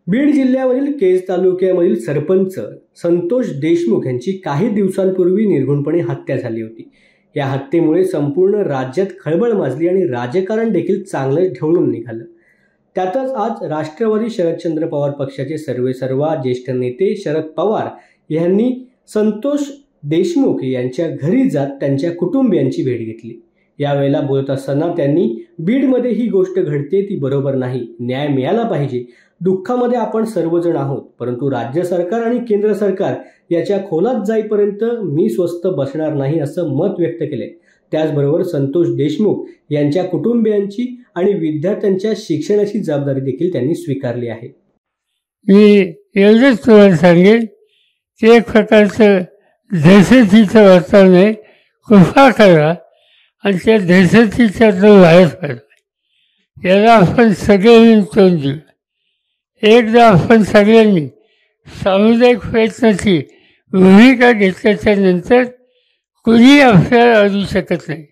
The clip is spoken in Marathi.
बीड जिल्ह्यामधील केज तालुक्यामधील सरपंच संतोष देशमुख यांची काही दिवसांपूर्वी निर्घृणपणे हत्या झाली होती। या हत्येमुळे संपूर्ण राज्यात खळबळ माजली आणि राजकारण देखील चांगले ढवळून निघालं। त्यातच आज राष्ट्रवादी शरदचंद्र पवार पक्षाचे सर्वेसर्वा ज्येष्ठ नेते शरद पवार यांनी संतोष देशमुख यांच्या घरी जात त्यांच्या कुटुंबियांची भेट घेतली। यावेळेला बोलत असताना त्यांनी बीडमध्ये ही गोष्ट घडते ती बरोबर नाही, न्याय मिळाला पाहिजे, दुःखामध्ये आपण सर्वजण आहोत, परंतु राज्य सरकार आणि केंद्र सरकार याच्या खोलात जाईपर्यंत मी स्वस्थ बसणार नाही असं मत व्यक्त केले। त्याचबरोबर संतोष देशमुख यांच्या कुटुंबियांची आणि विद्यार्थ्यांच्या शिक्षणाची जबाबदारी देखील त्यांनी स्वीकारली आहे। मी एवढंच तुम्हाला सांगेन की एक प्रकारचं दहशतीचं वातावरण आहे, कृपा करा आणि त्या दहशतीच्यातून बाहेर पडा। याला आपण सगळ्यांनी तोंड देऊ। एकदा आपण सगळ्यांनी सामुदायिक प्रयत्नाची भूमिका घेतल्याच्या नंतर कुणी आपल्याला अडवू शकत नाही।